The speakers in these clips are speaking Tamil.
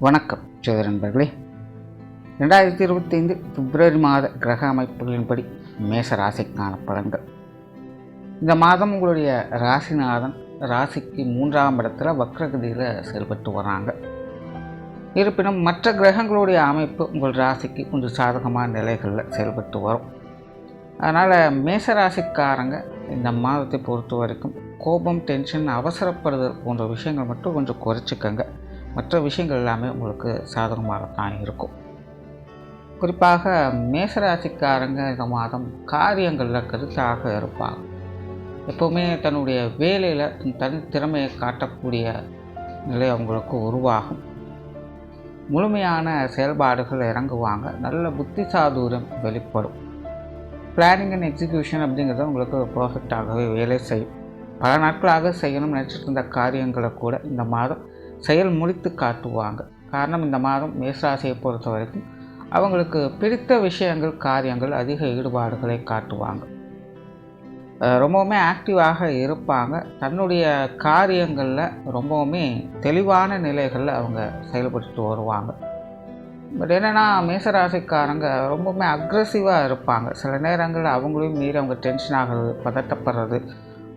வணக்கம் ஜோதிட நண்பர்களே. 2025 பிப்ரவரி மாத கிரக அமைப்புகளின்படி மேச ராசிக்கான பலன்கள். இந்த மாதம் உங்களுடைய ராசிநாதன் ராசிக்கு 3ஆம் இடத்துல வக்ரகதியில் செயல்பட்டு வராங்க. இருப்பினும் மற்ற கிரகங்களுடைய அமைப்பு உங்கள் ராசிக்கு கொஞ்சம் சாதகமான நிலைகளில் செயல்பட்டு வரும். அதனால் மேச ராசிக்காரங்க இந்த மாதத்தை பொறுத்த வரைக்கும் கோபம், டென்ஷன், அவசரப்படுதல் போன்ற விஷயங்கள் மட்டும் கொஞ்சம் குறைச்சிக்கங்க. மற்ற விஷயங்கள் எல்லாமே உங்களுக்கு சாதகமாகத்தான் இருக்கும். குறிப்பாக மேசராசிக்காரங்க இந்த மாதம் காரியங்களில் கருத்தாக இருப்பாங்க. எப்போவுமே தன்னுடைய வேலையில் தனி திறமையை காட்டக்கூடிய நிலை அவங்களுக்கு உருவாகும். முழுமையான செயல்பாடுகள் இறங்குவாங்க. நல்ல புத்தி சாதுரியம் வெளிப்படும். பிளானிங் அண்ட் எக்ஸிக்யூஷன் அப்படிங்கிறது உங்களுக்கு பர்ஃபெக்டாகவே வேலை செய்யும். பல நாட்களாக செய்யணும்னு நினச்சிட்டு இருந்த காரியங்களை கூட இந்த மாதம் செயல் முடித்து காட்டுவாங்க. காரணம், இந்த மாதம் மேசராசியை பொறுத்த வரைக்கும் அவங்களுக்கு பிடித்த விஷயங்கள், காரியங்கள், அதிக ஈடுபாடுகளை காட்டுவாங்க. ரொம்பவுமே ஆக்டிவாக இருப்பாங்க. தன்னுடைய காரியங்களில் ரொம்பவுமே தெளிவான நிலைகளில் அவங்க செயல்பட்டு வருவாங்க. பட் என்னென்னா, மேசராசிக்காரங்க ரொம்பவுமே அக்ரெசிவாக இருப்பாங்க. சில நேரங்களில் அவங்களையும் மீறி அவங்க டென்ஷன் ஆகிறது, பதட்டப்படுறது,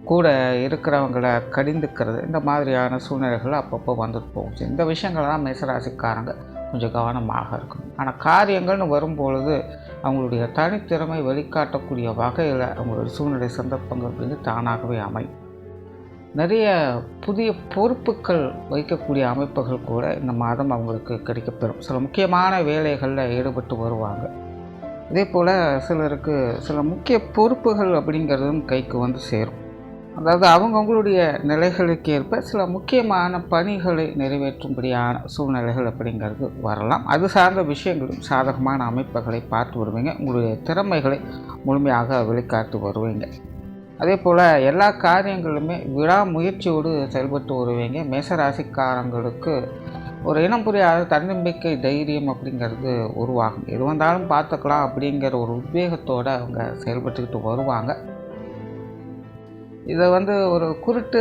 கூட இருக்கிறவங்கள கடிந்துக்கிறது, இந்த மாதிரியான சூழ்நிலைகள் அப்பப்போ வந்துட்டு போகும். இந்த விஷயங்கள் தான் மேசராசிக்காரங்க கொஞ்சம் கவனமாக இருக்கணும். ஆனால் காரியங்கள்னு வரும்பொழுது அவங்களுடைய தனித்திறமை வெளிக்காட்டக்கூடிய வகையில் அவங்களுடைய சூழ்நிலை, சந்தர்ப்பங்கள் அப்படின்னு தானாகவே அமையும். நிறைய புதிய பொறுப்புகள் வைக்கக்கூடிய அமைப்புகள் கூட இந்த மாதம் அவங்களுக்கு கிடைக்கப்பெறும். சில முக்கியமான வேலைகளில் ஈடுபட்டு வருவாங்க. இதே போல் சிலருக்கு சில முக்கிய பொறுப்புகள் அப்படிங்கிறதும் கைக்கு வந்து சேரும். அதாவது அவங்களுடைய நிலைகளுக்கு ஏற்ப சில முக்கியமான பணிகளை நிறைவேற்றும்படியான சூழ்நிலைகள் அப்படிங்கிறது வரலாம். அது சார்ந்த விஷயங்களும் சாதகமான அமைப்புகளை பார்த்து வருவீங்க. உங்களுடைய திறமைகளை முழுமையாக வெளிக்காட்டு வருவீங்க. அதே போல் எல்லா காரியங்களுமே விடாமுயற்சியோடு செயல்பட்டு வருவீங்க. மேசராசிக்காரங்களுக்கு ஒரு இனம் புரியாத தன்னம்பிக்கை, தைரியம் அப்படிங்கிறது உருவாகும். எது வந்தாலும் பார்த்துக்கலாம் அப்படிங்கிற ஒரு உத்வேகத்தோடு அவங்க செயல்பட்டுக்கிட்டு வருவாங்க. இதை ஒரு குருட்டு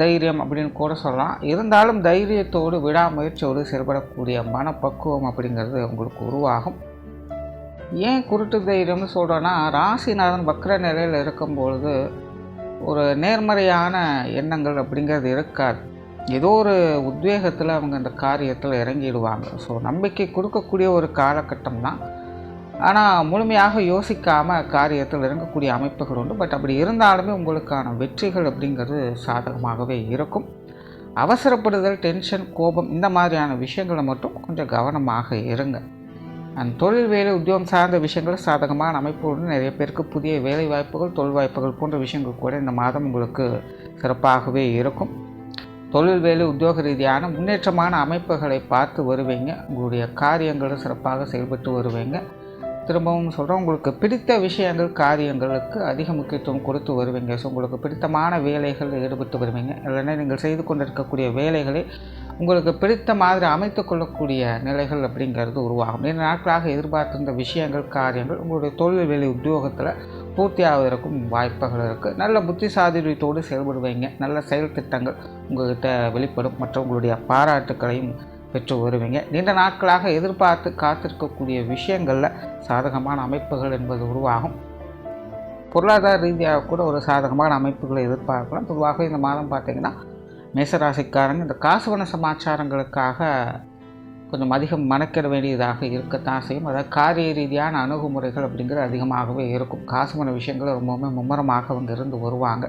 தைரியம் அப்படின்னு கூட சொல்லலாம். இருந்தாலும் தைரியத்தோடு விடாமுயற்சியோடு செயல்படக்கூடிய மனப்பக்குவம் அப்படிங்கிறது உங்களுக்கு உருவாகும். ஏன் குருட்டு தைரியம்னு சொல்கிறேன்னா, ராசிநாதன் வக்ர நிலையில் இருக்கும்பொழுது ஒரு நேர்மறையான எண்ணங்கள் அப்படிங்கிறது இருக்காது. ஏதோ ஒரு உத்வேகத்தில் அவங்க அந்த காரியத்தில் இறங்கிடுவாங்க. ஸோ நம்பிக்கை கொடுக்கக்கூடிய ஒரு காலகட்டம் தான். ஆனால் முழுமையாக யோசிக்காமல் காரியத்தில் இறங்கக்கூடிய அமைப்புகள் உண்டு. பட் அப்படி இருந்தாலுமே உங்களுக்கான வெற்றிகள் அப்படிங்கிறது சாதகமாகவே இருக்கும். அவசரப்படுதல், டென்ஷன், கோபம் இந்த மாதிரியான விஷயங்களை மட்டும் கொஞ்சம் கவனமாக இருங்க. தொழில், வேலை, உத்தியோகம் சார்ந்த விஷயங்கள் சாதகமான அமைப்புடன் நிறைய பேருக்கு புதிய வேலை வாய்ப்புகள், தொழில் வாய்ப்புகள் போன்ற விஷயங்கள் கூட இந்த மாதம் உங்களுக்கு சிறப்பாகவே இருக்கும். தொழில், வேலை, உத்தியோக ரீதியான முன்னேற்றமான அமைப்புகளை பார்த்து வருவீங்க. உங்களுடைய காரியங்களும் சிறப்பாக செயல்பட்டு வருவீங்க. திரும்பவும் சொல்கிறோம், உங்களுக்கு பிடித்த விஷயங்கள், காரியங்களுக்கு அதிக முக்கியத்துவம் கொடுத்து வருவீங்க. ஸோ உங்களுக்கு பிடித்தமான வேலைகளில் ஈடுபட்டு வருவீங்க. இல்லைன்னா நீங்கள் செய்து கொண்டிருக்கக்கூடிய வேலைகளை உங்களுக்கு பிடித்த மாதிரி அமைத்து கொள்ளக்கூடிய நிலைகள் அப்படிங்கிறது உருவாகும். 2 நாட்களாக எதிர்பார்த்திருந்த விஷயங்கள், காரியங்கள் உங்களுடைய தொழில், வேலை, உத்தியோகத்தில் பூர்த்தியாவதற்கும் வாய்ப்புகள் இருக்குது. நல்ல புத்தி சாதுரியத்தோடு செயல்படுவீங்க. நல்ல செயல் திட்டங்கள் உங்கள்கிட்ட வெளிப்படும். மற்றும் உங்களுடைய பாராட்டுக்களையும் பெற்று வருவீங்க. நீண்ட நாட்களாக எதிர்பார்த்து காத்திருக்கக்கூடிய விஷயங்களில் சாதகமான அமைப்புகள் என்பது உருவாகும். பொருளாதார ரீதியாக கூட ஒரு சாதகமான அமைப்புகளை எதிர்பார்க்கலாம். பொதுவாக இந்த மாதம் பார்த்திங்கன்னா மேசராசிக்காரங்க இந்த காசுவன சமாச்சாரங்களுக்காக கொஞ்சம் அதிகம் மெனக்கிட வேண்டியதாக இருக்கத்தான் செய்யும். அதாவது காரிய ரீதியான அணுகுமுறைகள் அப்படிங்கிறது அதிகமாகவே இருக்கும். காசுவன விஷயங்கள் ரொம்பவுமே மும்முரமாக அவங்க இருந்து வருவாங்க.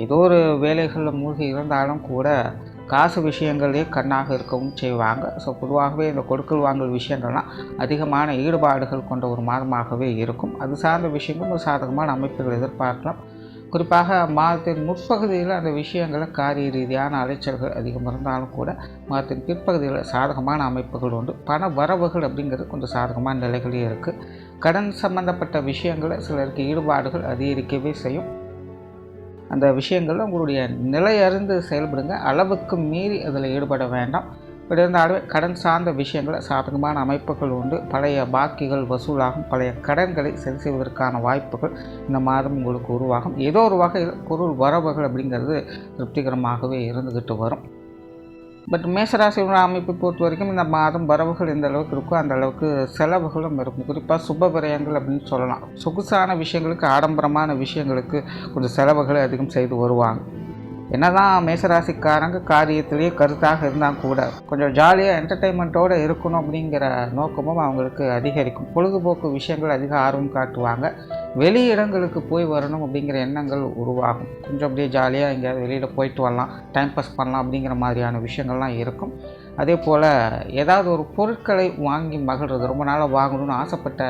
ஏதோ ஒரு வேலைகளில் மூழ்கி இருந்தாலும் கூட காசு விஷயங்களே கண்ணாக இருக்கவும் செய்வாங்க. ஸோ பொதுவாகவே இந்த கொடுக்கல் வாங்கல் விஷயங்கள்லாம் அதிகமான ஈடுபாடுகள் கொண்ட ஒரு மாதமாகவே இருக்கும். அது சார்ந்த விஷயங்கள் ஒரு சாதகமான அமைப்புகள் எதிர்பார்க்கலாம். குறிப்பாக மாதத்தின் முற்பகுதியில் அந்த விஷயங்களை காரிய ரீதியான அலைச்சல்கள் அதிகம் இருந்தாலும் கூட மாதத்தின் பிற்பகுதியில் சாதகமான அமைப்புகள் உண்டு. பண வரவுகள் அப்படிங்கிறது கொஞ்சம் சாதகமான நிலைகளே இருக்குது. கடன் சம்பந்தப்பட்ட விஷயங்களை சிலருக்கு ஈடுபாடுகள் அதிகரிக்கவே செய்யும். அந்த விஷயங்களில் உங்களுடைய நிலை அறிந்து செயல்படுங்க. அளவுக்கு மீறி அதில் ஈடுபட வேண்டாம். இப்படி இருந்தாலும் கடன் சார்ந்த விஷயங்கள் சாதகமான அமைப்புகள் உண்டு. பழைய பாக்கிகள் வசூலாகும். பழைய கடன்களை சரி செய்வதற்கான வாய்ப்புகள் இந்த மாதம் உங்களுக்கு உருவாகும். ஏதோ ஒரு வகையில் பொருள் வரவுகள் அப்படிங்கிறது திருப்திகரமாகவே இருந்துக்கிட்டு வரும். பட் மேசராசியோட அமைப்பை பொறுத்த வரைக்கும் இந்த மாதம் வரவுகள் எந்த அளவுக்கு இருக்கோ அந்த அளவுக்கு செலவுகளும் இருக்கும். குறிப்பாக சுப விரயங்கள் அப்படின்னு சொல்லலாம். சொகுசான விஷயங்களுக்கு, ஆடம்பரமான விஷயங்களுக்கு கொஞ்சம் செலவுகளை அதிகம் செய்து வருவாங்க. என்னதான் மேசராசிக்காரங்க காரியத்திலேயே கருத்தாக இருந்தால் கூட கொஞ்சம் ஜாலியாக என்டர்டெயின்மெண்ட்டோடு இருக்கணும் அப்படிங்கிற நோக்கமும் அவங்களுக்கு அதிகரிக்கும். பொழுதுபோக்கு விஷயங்கள் அதிக ஆர்வம் காட்டுவாங்க. வெளி இடங்களுக்கு போய் வரணும் அப்படிங்கிற எண்ணங்கள் உருவாகும். கொஞ்சம் அப்படியே ஜாலியாக எங்கேயாவது வெளியில் போயிட்டு வரலாம், டைம் பாஸ் பண்ணலாம் அப்படிங்கிற மாதிரியான விஷயங்கள்லாம் இருக்கும். அதே போல் ஏதாவது ஒரு பொருட்களை வாங்கி மகிழ்றது, ரொம்ப நாளாக வாங்கணும்னு ஆசைப்பட்ட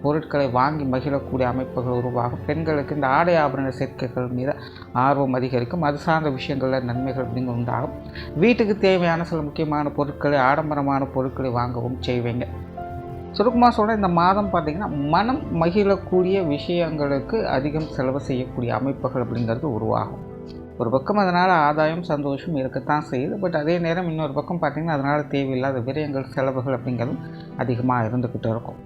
பொருட்களை வாங்கி மகிழக்கூடிய அமைப்புகள் உருவாகும். பெண்களுக்கு இந்த ஆடை ஆபரண சேர்க்கைகள் மீது ஆர்வம் அதிகரிக்கும். அது சார்ந்த விஷயங்களில் நன்மைகள் அப்படிங்க உண்டாகும். வீட்டுக்கு தேவையான சில முக்கியமான பொருட்களை, ஆடம்பரமான பொருட்களை வாங்கவும் செய்வீங்க. சுருக்கமாக சொல்ல இந்த மாதம் பார்த்திங்கன்னா மனம் மகிழக்கூடிய விஷயங்களுக்கு அதிகம் செலவு செய்யக்கூடிய அமைப்புகள் அப்படிங்கிறது உருவாகும். ஒரு பக்கம் அதனால் ஆதாயம், சந்தோஷம் இருக்கத்தான் செய்யுது. பட் அதே நேரம் இன்னொரு பக்கம் பார்த்திங்கன்னா அதனால் தேவையில்லாத விரயங்கள், செலவுகள் அப்படிங்கிறதும் அதிகமாக இருந்துக்கிட்டு இருக்கும்.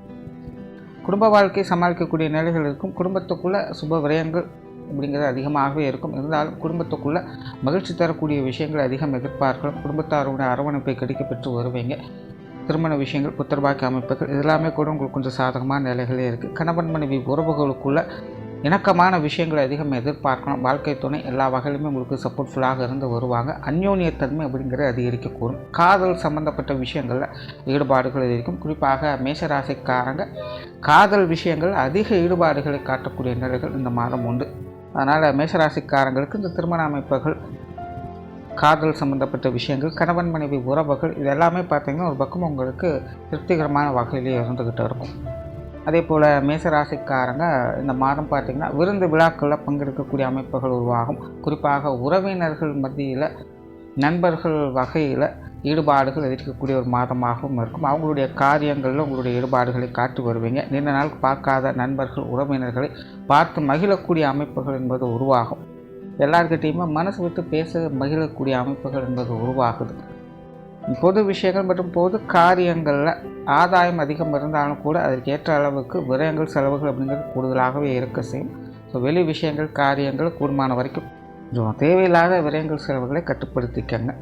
குடும்ப வாழ்க்கையை சமாளிக்கக்கூடிய நிலைகள் இருக்கும். குடும்பத்துக்குள்ளே சுப விரயங்கள் அப்படிங்கிறது அதிகமாகவே இருக்கும். இருந்தாலும் குடும்பத்துக்குள்ளே மகிழ்ச்சி தரக்கூடிய விஷயங்கள் அதிகம் எதிர்பார்க்கலாம். குடும்பத்தாரோட அரவணைப்பை கிடைக்கப்பெற்று வருவீங்க. திருமண விஷயங்கள், புத்திரபாக்கிய அமைப்புகள் இதெல்லாமே கூட உங்களுக்கு கொஞ்சம் சாதகமான நிலைகளே இருக்குது. கணவன் மனைவி உறவுகளுக்குள்ள இணக்கமான விஷயங்களை அதிகம் எதிர்பார்க்கணும். வாழ்க்கை துணை எல்லா வகையிலுமே உங்களுக்கு சப்போர்ட்ஃபுல்லாக இருந்து வருவாங்க. அந்யோன்யத்தன்மை அப்படிங்கிறது அதிகரிக்கக்கூடும். காதல் சம்பந்தப்பட்ட விஷயங்களில் ஈடுபாடுகள் அதிகரிக்கும். குறிப்பாக மேஷராசிக்காரங்க காதல் விஷயங்கள் அதிக ஈடுபாடுகளை காட்டக்கூடிய நிலைகள் இந்த மாதம் உண்டு. அதனால் மேஷராசிக்காரங்களுக்கு இந்த திருமண அமைப்புகள், காதல் சம்மந்தப்பட்ட விஷயங்கள், கணவன் மனைவி உறவுகள் இது எல்லாமே பார்த்திங்கன்னா ஒரு பக்கம் உங்களுக்கு திருப்திகரமான வகையிலே இருந்துக்கிட்டு இருக்கும். அதே போல் மேசராசிக்காரங்க இந்த மாதம் பார்த்திங்கன்னா விருந்து விழாக்களில் பங்கெடுக்கக்கூடிய அமைப்புகள் உருவாகும். குறிப்பாக உறவினர்கள் மத்தியில், நண்பர்கள் வகையில் ஈடுபாடுகள் எதிர்க்கக்கூடிய ஒரு மாதமாகவும் இருக்கும். அவங்களுடைய காரியங்களில் உங்களுடைய ஈடுபாடுகளை காட்டி வருவீங்க. நீண்ட நாள் பார்க்காத நண்பர்கள், உறவினர்களை பார்த்து மகிழக்கூடிய அமைப்புகள் என்பது உருவாகும். எல்லார்கிட்டையுமே மனசு விட்டு பேச மகிழக்கூடிய அமைப்புகள் என்பது உருவாகுது. பொது விஷயங்கள் மற்றும் பொது காரியங்களில் ஆதாயம் அதிகம் இருந்தாலும் கூட அதற்கு ஏற்ற அளவுக்கு விரயங்கள், செலவுகள் அப்படிங்கிறது கூடுதலாகவே இருக்க செய்யும். ஸோ வெளி விஷயங்கள், காரியங்கள் கூடுமான வரைக்கும் கொஞ்சம் தேவையில்லாத விரயங்கள், செலவுகளை கட்டுப்படுத்திக்கங்க.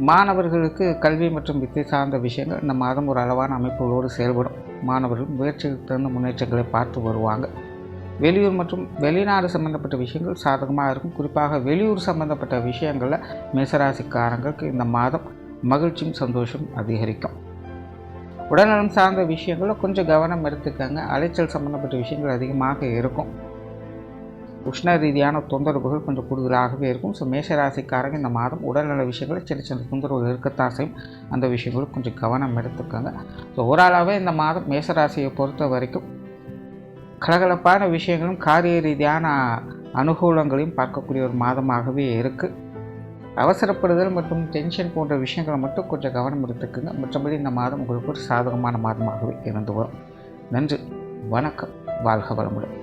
மாணவர்களுக்கு கல்வி மற்றும் வித்தை சார்ந்த விஷயங்கள் இந்த மாதம் ஒரு அளவான அமைப்புகளோடு செயல்படும். மாணவர்கள் முயற்சிகளுக்கு தகுந்த முன்னேற்றங்களை பார்த்து வருவாங்க. வெளியூர் மற்றும் வெளிநாடு சம்மந்தப்பட்ட விஷயங்கள் சாதகமாக இருக்கும். குறிப்பாக வெளியூர் சம்மந்தப்பட்ட விஷயங்களில் மேசராசிக்காரங்களுக்கு இந்த மாதம் மகிழ்ச்சியும் சந்தோஷம் அதிகரிக்கும். உடல்நலம் சார்ந்த விஷயங்களில் கொஞ்சம் கவனம் எடுத்துக்கங்க. அலைச்சல் சம்மந்தப்பட்ட விஷயங்கள் அதிகமாக இருக்கும். உஷ்ண ரீதியான தொந்தரவுகள் கொஞ்சம் கூடுதலாகவே இருக்கும். ஸோ மேஷராசிக்காரங்க இந்த மாதம் உடல்நல விஷயங்கள் சின்ன சின்ன தொந்தரவுகள் இருக்கத்தான் செய்யும். அந்த விஷயங்களும் கொஞ்சம் கவனம் எடுத்துக்கோங்க. ஸோ ஓரளவே இந்த மாதம் மேஷராசியை பொறுத்த வரைக்கும் கலகலப்பான விஷயங்களும் காரிய ரீதியான அனுகூலங்களையும் பார்க்கக்கூடிய ஒரு மாதமாகவே இருக்குது. அவசரப்படுதல் மற்றும் டென்ஷன் போன்ற விஷயங்களை மட்டும் கொஞ்சம் கவனம் எடுத்துக்குங்க. மற்றபடி இந்த மாதம் உங்களுக்கு ஒரு சாதகமான மாதமாகவே இருந்து வரும். நன்றி, வணக்கம், வாழ்க வளமுடன்.